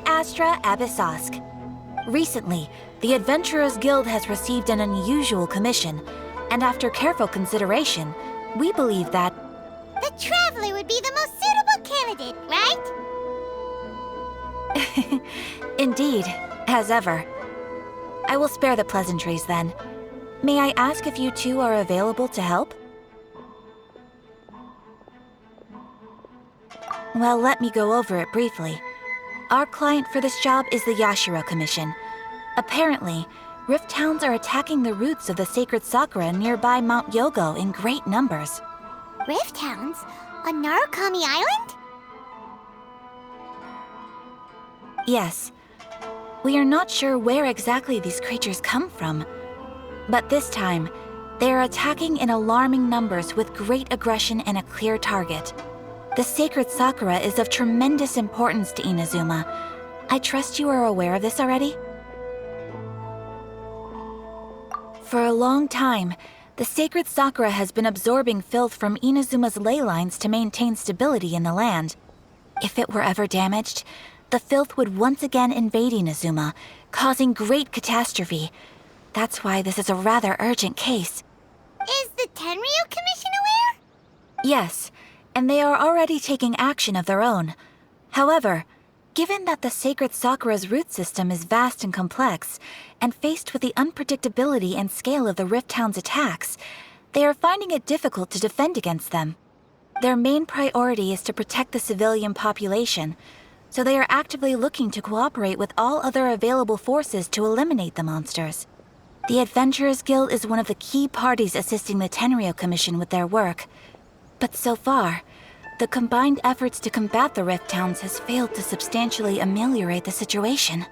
Astra Abyssosk. Recently, the Adventurers Guild has received an unusual commission, and after careful consideration, we believe that the Traveler would be the most suitable candidate, right? Indeed, as ever. I will spare the pleasantries then. May I ask if you two are available to help? Well, let me go over it briefly. Our client for this job is the Yashiro Commission. Apparently, Rift Towns are attacking the roots of the sacred Sakura nearby Mount Yogo in great numbers. Rift Towns? On Narukami Island? Yes. We are not sure where exactly these creatures come from. But this time, they are attacking in alarming numbers with great aggression and a clear target. The sacred Sakura is of tremendous importance to Inazuma. I trust you are aware of this already? For a long time, the sacred Sakura has been absorbing filth from Inazuma's ley lines to maintain stability in the land. If it were ever damaged, the filth would once again invade Inazuma, causing great catastrophe. That's why this is a rather urgent case. Is the Tenryu Commission aware? Yes, and they are already taking action of their own. However, given that the sacred Sakura's root system is vast and complex, and faced with the unpredictability and scale of the Rift Town's attacks, they are finding it difficult to defend against them. Their main priority is to protect the civilian population, so they are actively looking to cooperate with all other available forces to eliminate the monsters. The Adventurers Guild is one of the key parties assisting the Tenryu Commission with their work. But so far, the combined efforts to combat the Rift Towns has failed to substantially ameliorate the situation.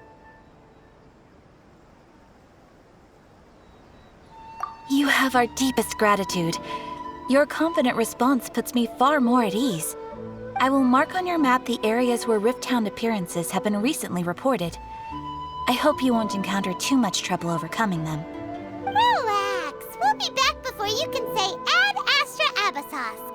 You have our deepest gratitude. Your confident response puts me far more at ease. I will mark on your map the areas where Rift Town appearances have been recently reported. I hope you won't encounter too much trouble overcoming them. Relax. We'll be back before you can say Ad Astra Abyssosk.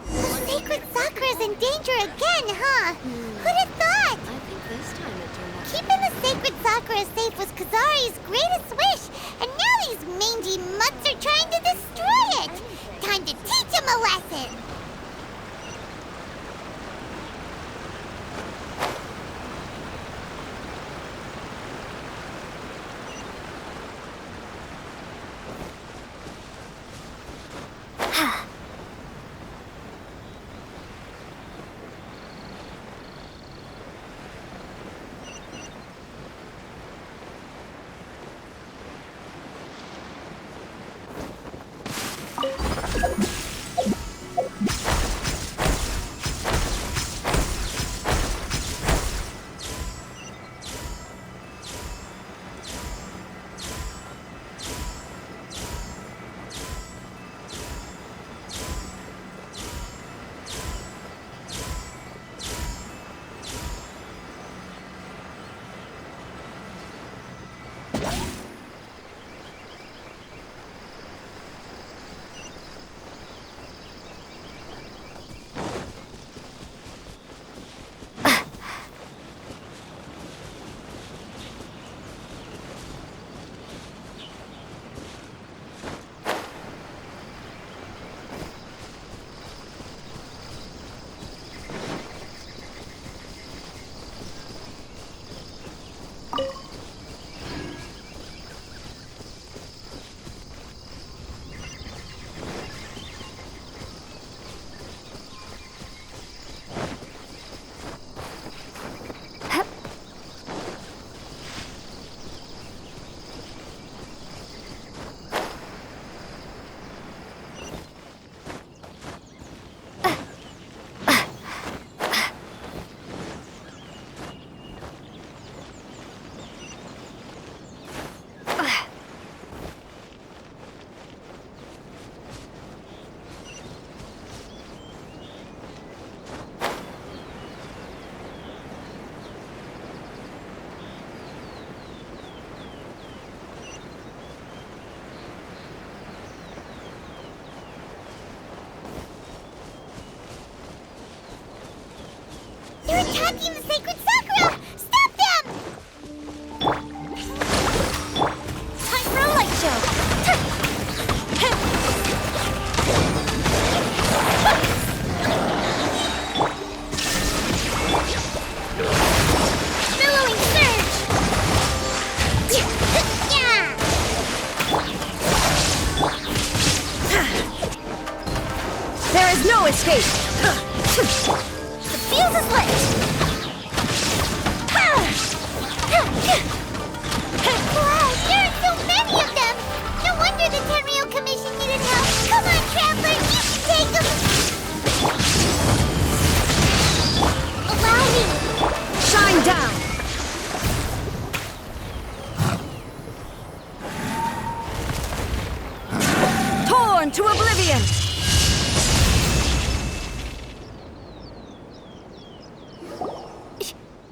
The sacred Sakura's in danger again, huh? Who'd have thought? I think this time it turned out. Keeping the sacred Sakura safe was Kazari's greatest wish, and now these mangy mutts are trying to destroy it! Time to teach him a lesson! escape! The fuse is lit! Wow, there are so many of them! No wonder the Tenryou Commission needed help! Come on, Traveler, you can take them! Allow me! Shine down! Torn to oblivion!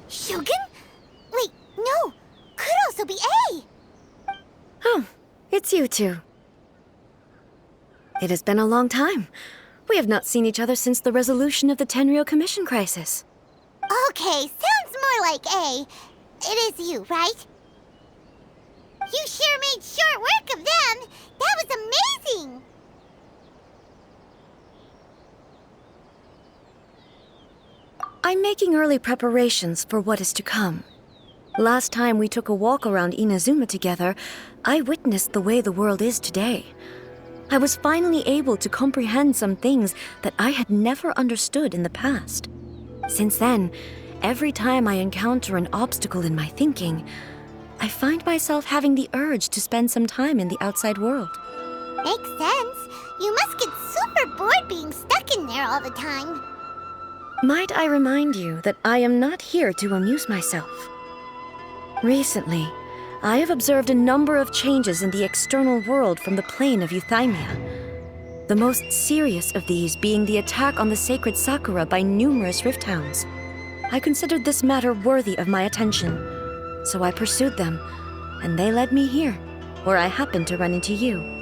Shogun? Wait, no! Could also be A! Oh, it's you two. It has been a long time. We have not seen each other since the resolution of the Tenryou Commission crisis. Okay, sounds more like A. It is you, right? You sure made short work of them! That was amazing! I'm making early preparations for what is to come. Last time we took a walk around Inazuma together, I witnessed the way the world is today. I was finally able to comprehend some things that I had never understood in the past. Since then, every time I encounter an obstacle in my thinking, I find myself having the urge to spend some time in the outside world. Makes sense. You must get super bored being stuck in there all the time. Might I remind you that I am not here to amuse myself? Recently, I have observed a number of changes in the external world from the plane of Euthymia. The most serious of these being the attack on the sacred Sakura by numerous rift hounds. I considered this matter worthy of my attention, so I pursued them, and they led me here, where I happened to run into you.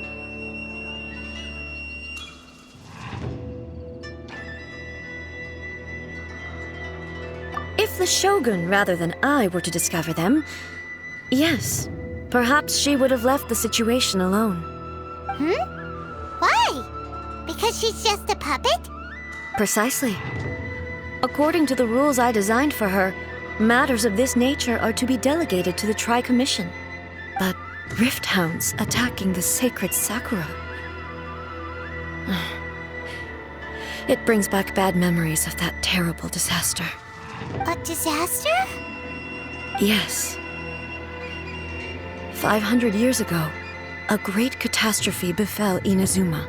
If the Shogun rather than I were to discover them, yes, perhaps she would have left the situation alone. Why? Because she's just a puppet? Precisely. According to the rules I designed for her, matters of this nature are to be delegated to the Tri-Commission. But rift hounds attacking the sacred Sakura... It brings back bad memories of that terrible disaster. A disaster? Yes. 500 years ago, a great catastrophe befell Inazuma.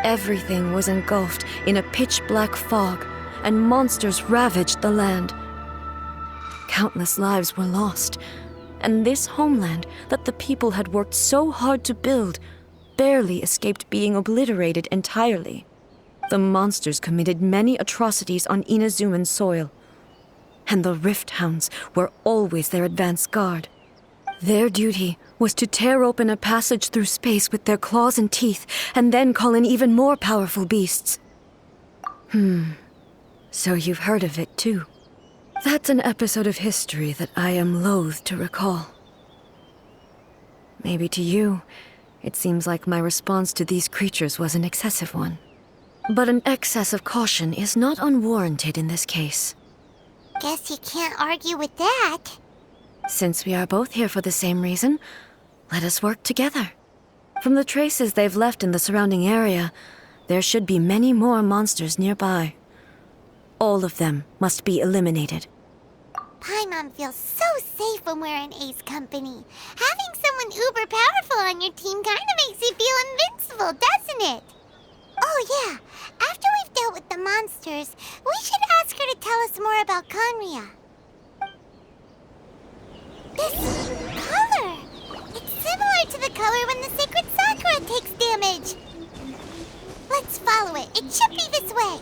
Everything was engulfed in a pitch-black fog, and monsters ravaged the land. Countless lives were lost, and this homeland that the people had worked so hard to build barely escaped being obliterated entirely. The monsters committed many atrocities on Inazuman soil, and the Rift Hounds were always their advance guard. Their duty was to tear open a passage through space with their claws and teeth, and then call in even more powerful beasts. So you've heard of it too. That's an episode of history that I am loath to recall. Maybe to you, it seems like my response to these creatures was an excessive one. But an excess of caution is not unwarranted in this case. Guess you can't argue with that. Since we are both here for the same reason, let us work together. From the traces they've left in the surrounding area, there should be many more monsters nearby. All of them must be eliminated. Paimon feels so safe when we're in A's company. Having someone uber powerful on your team kind of makes you feel invincible, doesn't it? Oh yeah, after we've dealt with the monsters, we should ask her to tell us more about Conria. This color! It's similar to the color when the sacred Sakura takes damage. Let's follow it. It should be this way.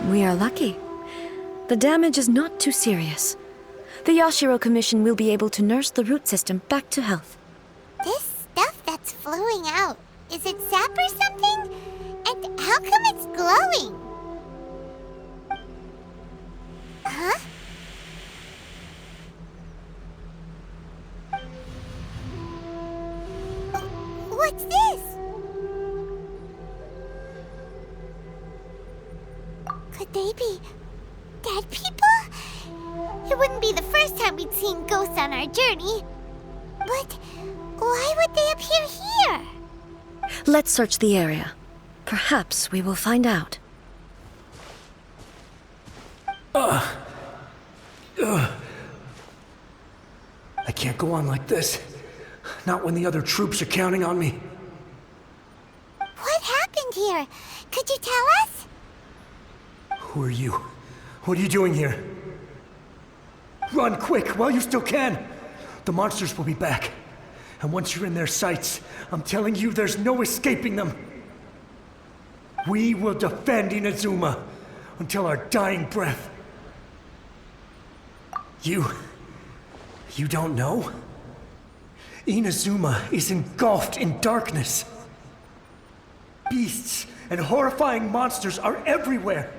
We are lucky. The damage is not too serious. The Yashiro Commission will be able to nurse the root system back to health. This stuff that's flowing out, is it sap or something? And how come it's glowing? Huh? What's this? Could they be dead people? It wouldn't be the first time we'd seen ghosts on our journey. But why would they appear here? Let's search the area. Perhaps we will find out. I can't go on like this. Not when the other troops are counting on me. What happened here? Could you tell us? Who are you? What are you doing here? Run quick while you still can! The monsters will be back. And once you're in their sights, I'm telling you there's no escaping them. We will defend Inazuma until our dying breath. You don't know? Inazuma is engulfed in darkness. Beasts and horrifying monsters are everywhere.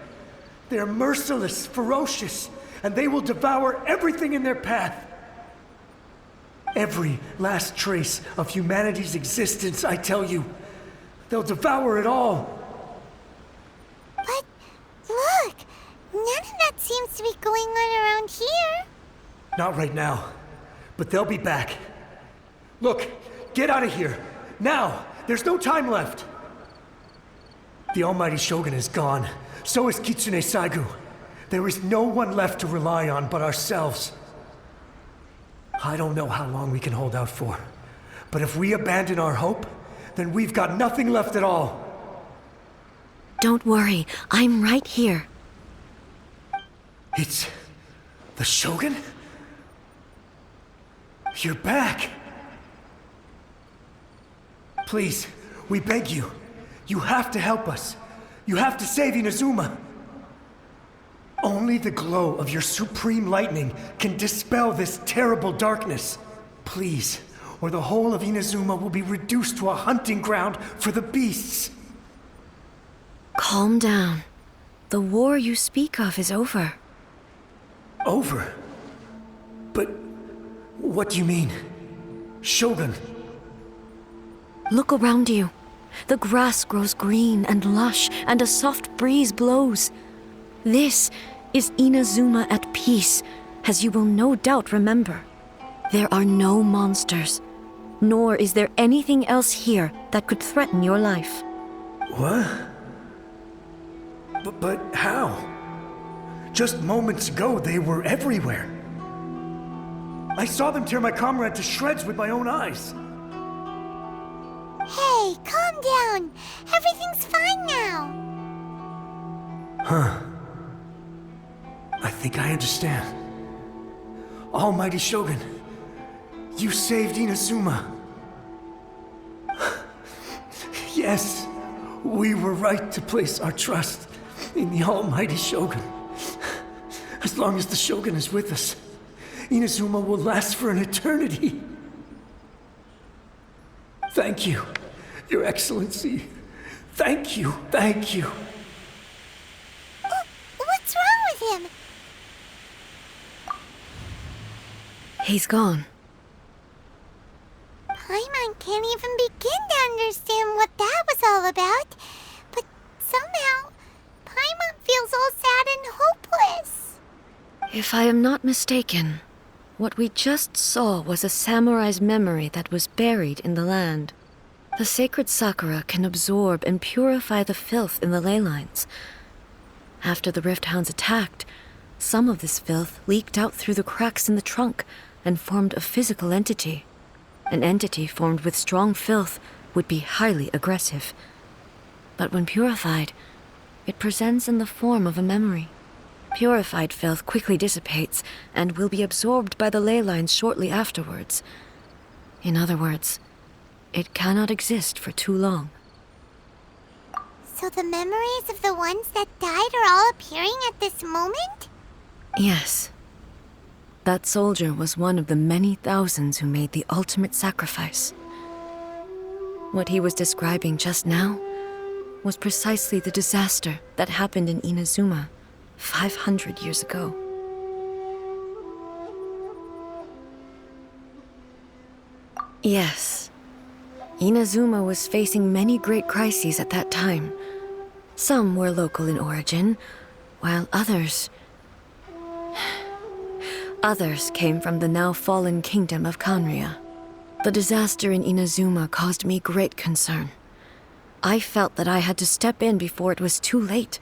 They are merciless, ferocious, and they will devour everything in their path. Every last trace of humanity's existence, I tell you. They'll devour it all. But look, none of that seems to be going on around here. Not right now, but they'll be back. Look, get out of here. Now! There's no time left! The Almighty Shogun is gone. So is Kitsune Saigu. There is no one left to rely on but ourselves. I don't know how long we can hold out for. But if we abandon our hope, then we've got nothing left at all. Don't worry, I'm right here. It's the Shogun? You're back! Please, we beg you. You have to help us. You have to save Inazuma. Only the glow of your supreme lightning can dispel this terrible darkness. Please, or the whole of Inazuma will be reduced to a hunting ground for the beasts. Calm down. The war you speak of is over. Over? But what do you mean? Shogun? Look around you. The grass grows green and lush, and a soft breeze blows. This is Inazuma at peace, as you will no doubt remember. There are no monsters, nor is there anything else here that could threaten your life. What? But how? Just moments ago, they were everywhere. I saw them tear my comrade to shreds with my own eyes. Hey, calm down. Everything's fine now. Huh. I think I understand. Almighty Shogun, you saved Inazuma. Yes, we were right to place our trust in the Almighty Shogun. As long as the Shogun is with us, Inazuma will last for an eternity. Thank you, Your Excellency. Thank you, thank you. What's wrong with him? He's gone. Paimon can't even begin to understand what that was all about. But somehow, Paimon feels all sad and hopeless. If I am not mistaken, what we just saw was a samurai's memory that was buried in the land. The sacred sakura can absorb and purify the filth in the ley lines. After the Rift Hounds attacked, some of this filth leaked out through the cracks in the trunk and formed a physical entity. An entity formed with strong filth would be highly aggressive. But when purified, it presents in the form of a memory. Purified filth quickly dissipates and will be absorbed by the ley lines shortly afterwards. In other words, it cannot exist for too long. So So the memories of the ones that died are all appearing at this moment? Yes. That soldier was one of the many thousands who made the ultimate sacrifice. What he was describing just now was precisely the disaster that happened in Inazuma 500 years ago. Yes. Inazuma was facing many great crises at that time. Some were local in origin, while others came from the now fallen kingdom of Kanria. The disaster in Inazuma caused me great concern. I felt that I had to step in before it was too late,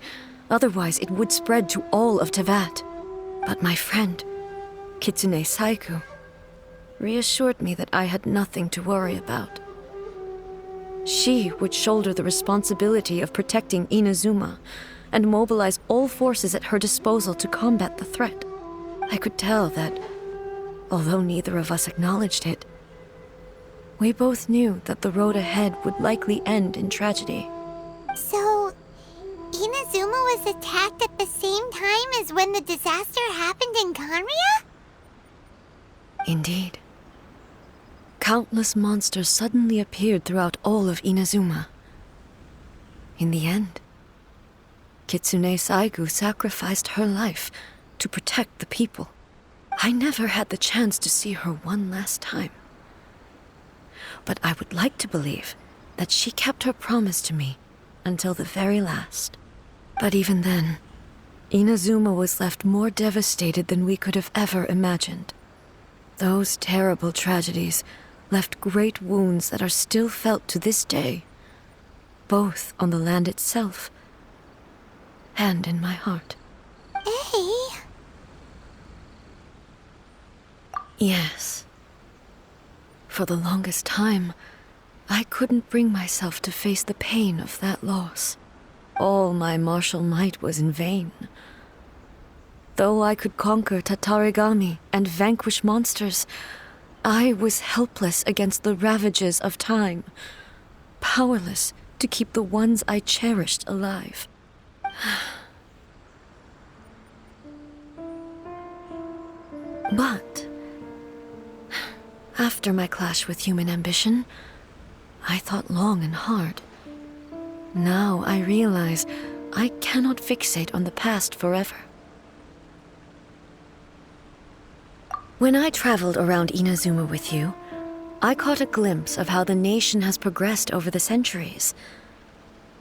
otherwise it would spread to all of Tevat. But my friend, Kitsune Saiku, reassured me that I had nothing to worry about. She would shoulder the responsibility of protecting Inazuma and mobilize all forces at her disposal to combat the threat. I could tell that, although neither of us acknowledged it, we both knew that the road ahead would likely end in tragedy. So, Inazuma was attacked at the same time as when the disaster happened in Kanria? Indeed. Countless monsters suddenly appeared throughout all of Inazuma. In the end, Kitsune Saigu sacrificed her life to protect the people. I never had the chance to see her one last time. But I would like to believe that she kept her promise to me until the very last. But even then, Inazuma was left more devastated than we could have ever imagined. Those terrible tragedies left great wounds that are still felt to this day, both on the land itself and in my heart. Hey. Yes. For the longest time, I couldn't bring myself to face the pain of that loss. All my martial might was in vain. Though I could conquer Tatarigami and vanquish monsters, I was helpless against the ravages of time, powerless to keep the ones I cherished alive. But after my clash with human ambition, I thought long and hard. Now I realize I cannot fixate on the past forever. When I traveled around Inazuma with you, I caught a glimpse of how the nation has progressed over the centuries.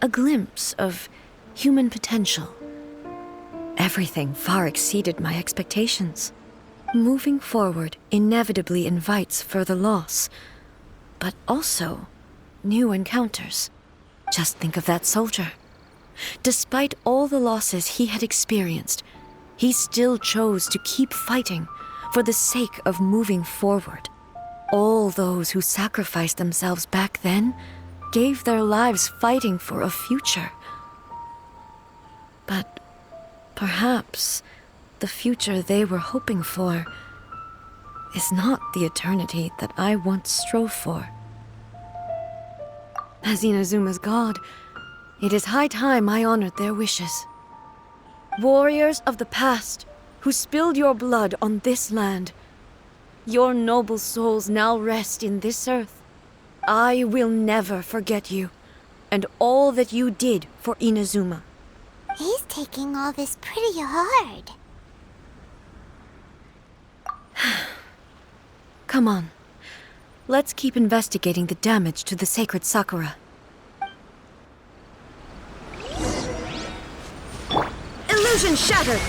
A glimpse of human potential. Everything far exceeded my expectations. Moving forward inevitably invites further loss, but also new encounters. Just think of that soldier. Despite all the losses he had experienced, he still chose to keep fighting for the sake of moving forward. All those who sacrificed themselves back then gave their lives fighting for a future. But perhaps the future they were hoping for is not the eternity that I once strove for. As Inazuma's god, it is high time I honored their wishes. Warriors of the past, who spilled your blood on this land, your noble souls now rest in this earth. I will never forget you, and all that you did for Inazuma. He's taking all this pretty hard. Come on. Let's keep investigating the damage to the sacred Sakura. Illusion shattered!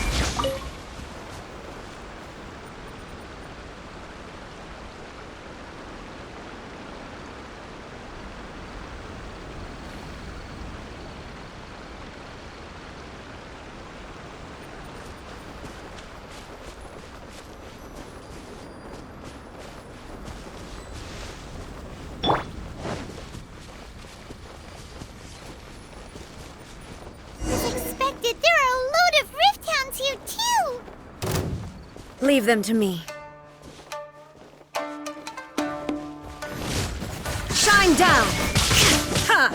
Leave them to me. Shine down! Ha!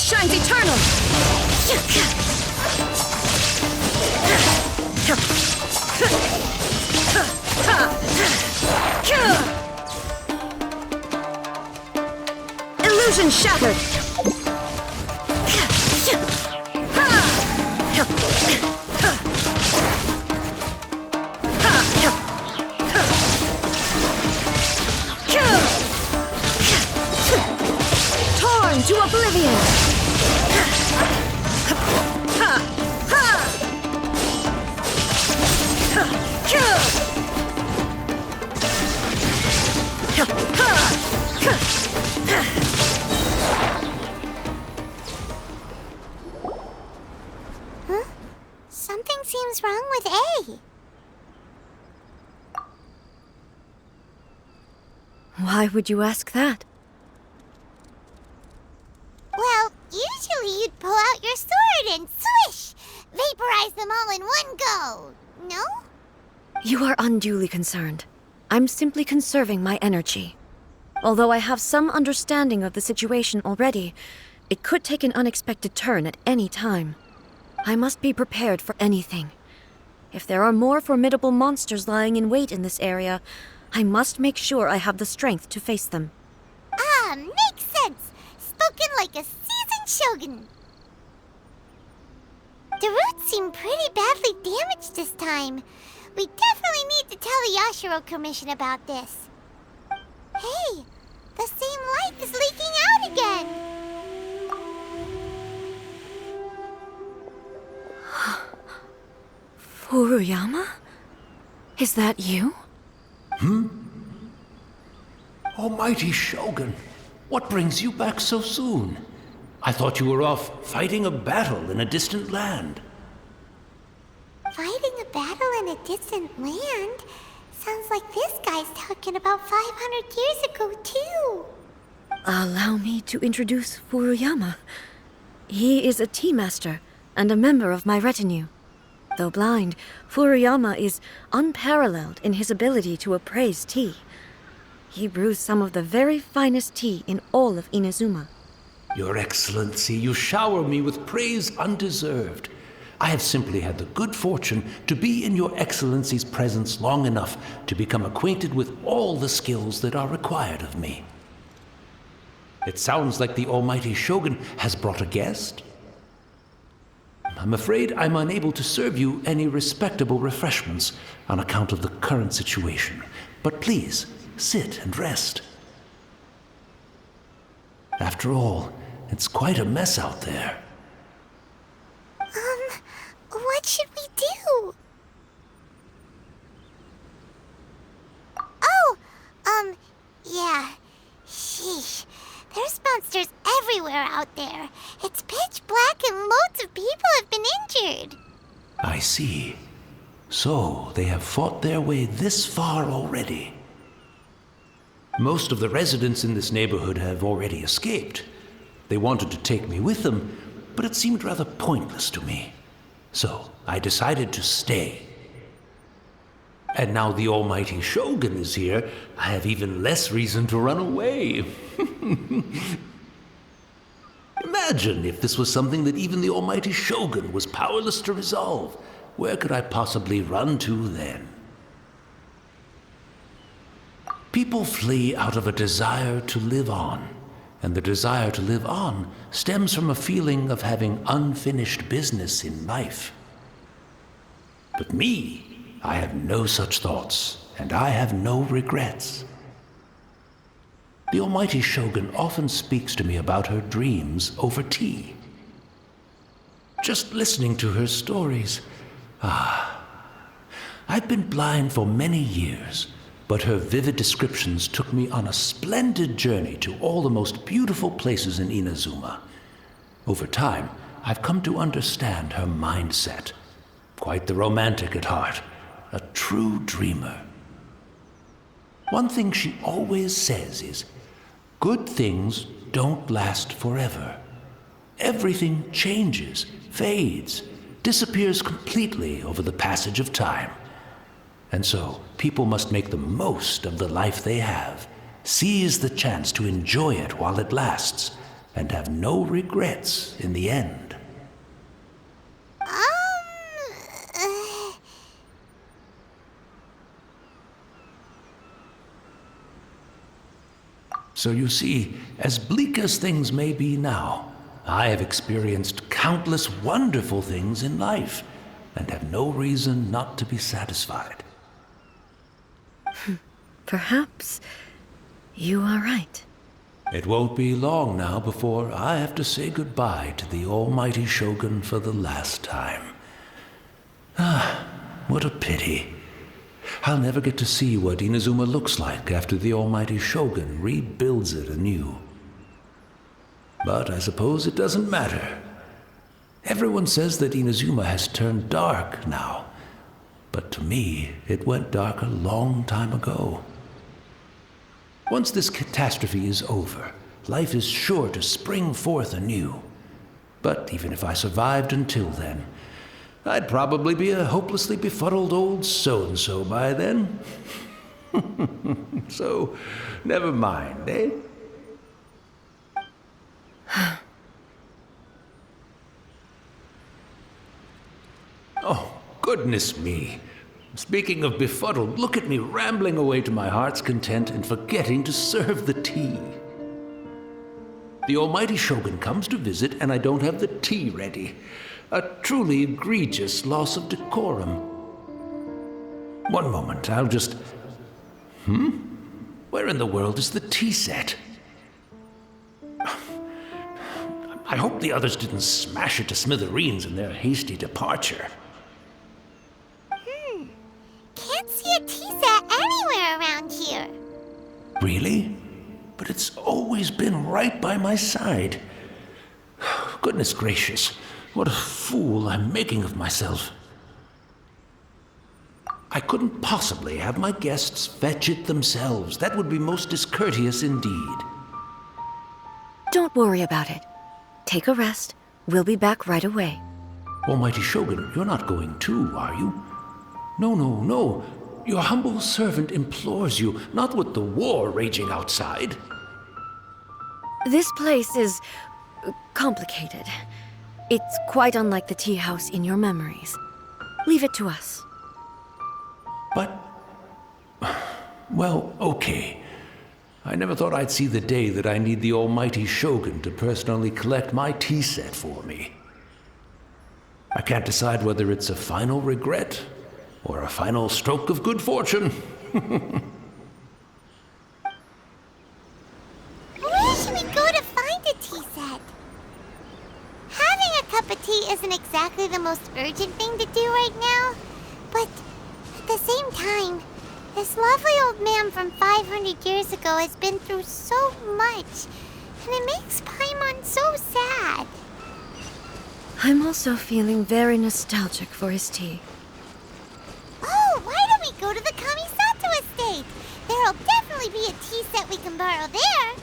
shines eternal! Illusion shattered! Torn to oblivion! Huh? Something seems wrong with A. Why would you ask that? Well, usually you'd pull out your sword and swish! Vaporize them all in one go! No? You are unduly concerned. I'm simply conserving my energy. Although I have some understanding of the situation already, it could take an unexpected turn at any time. I must be prepared for anything. If there are more formidable monsters lying in wait in this area, I must make sure I have the strength to face them. Ah, makes sense! Spoken like a seasoned shogun! The roots seem pretty badly damaged this time. We definitely need to tell the Yashiro Commission about this. Hey, the same light is leaking out again! Furuyama? Is that you? Almighty Shogun, what brings you back so soon? I thought you were off fighting a battle in a distant land. Fighting a battle in a distant land? Sounds like this guy's talking about 500 years ago, too. Allow me to introduce Furuyama. He is a tea master and a member of my retinue. Though blind, Furuyama is unparalleled in his ability to appraise tea. He brews some of the very finest tea in all of Inazuma. Your Excellency, you shower me with praise undeserved. I have simply had the good fortune to be in Your Excellency's presence long enough to become acquainted with all the skills that are required of me. It sounds like the Almighty Shogun has brought a guest. I'm afraid I'm unable to serve you any respectable refreshments on account of the current situation. But please, sit and rest. After all, it's quite a mess out there. What should we do? Oh, yeah. Sheesh. There's monsters everywhere out there. It's pitch black and loads of people have been injured. I see. So, they have fought their way this far already. Most of the residents in this neighborhood have already escaped. They wanted to take me with them, but it seemed rather pointless to me. So, I decided to stay. And now the Almighty Shogun is here, I have even less reason to run away. Imagine if this was something that even the Almighty Shogun was powerless to resolve. Where could I possibly run to then? People flee out of a desire to live on, and the desire to live on stems from a feeling of having unfinished business in life. But me, I have no such thoughts, and I have no regrets. The Almighty Shogun often speaks to me about her dreams over tea. Just listening to her stories, I've been blind for many years, but her vivid descriptions took me on a splendid journey to all the most beautiful places in Inazuma. Over time, I've come to understand her mindset. Quite the romantic at heart, a true dreamer. One thing she always says is, good things don't last forever. Everything changes, fades, disappears completely over the passage of time. And so, people must make the most of the life they have, seize the chance to enjoy it while it lasts, and have no regrets in the end. So you see, as bleak as things may be now, I have experienced countless wonderful things in life, and have no reason not to be satisfied. Perhaps you are right. It won't be long now before I have to say goodbye to the almighty Shogun for the last time. Ah, what a pity. I'll never get to see what Inazuma looks like after the almighty Shogun rebuilds it anew. But I suppose it doesn't matter. Everyone says that Inazuma has turned dark now, but to me, it went dark a long time ago. Once this catastrophe is over, life is sure to spring forth anew. But even if I survived until then, I'd probably be a hopelessly befuddled old so-and-so by then. So, never mind, eh? Oh, goodness me. Speaking of befuddled, look at me rambling away to my heart's content and forgetting to serve the tea. The almighty Shogun comes to visit and I don't have the tea ready. A truly egregious loss of decorum. One moment, I'll just... Where in the world is the tea set? I hope the others didn't smash it to smithereens in their hasty departure. Can't see a tea set anywhere around here. Really? But it's always been right by my side. Goodness gracious, what a fool I'm making of myself. I couldn't possibly have my guests fetch it themselves. That would be most discourteous indeed. Don't worry about it. Take a rest. We'll be back right away. Almighty Shogun, you're not going too, are you? No, no, no. Your humble servant implores you, not with the war raging outside. This place is complicated. It's quite unlike the tea house in your memories. Leave it to us. But... well, okay. I never thought I'd see the day that I need the almighty Shogun to personally collect my tea set for me. I can't decide whether it's a final regret or a final stroke of good fortune. Where should we go to find a tea set? Having a cup of tea isn't exactly the most urgent thing to do right now, but at the same time, this lovely old man from 500 years ago has been through so much, and it makes Paimon so sad. I'm also feeling very nostalgic for his tea. Oh, why don't we go to the Kamisato estate? There'll definitely be a tea set we can borrow there.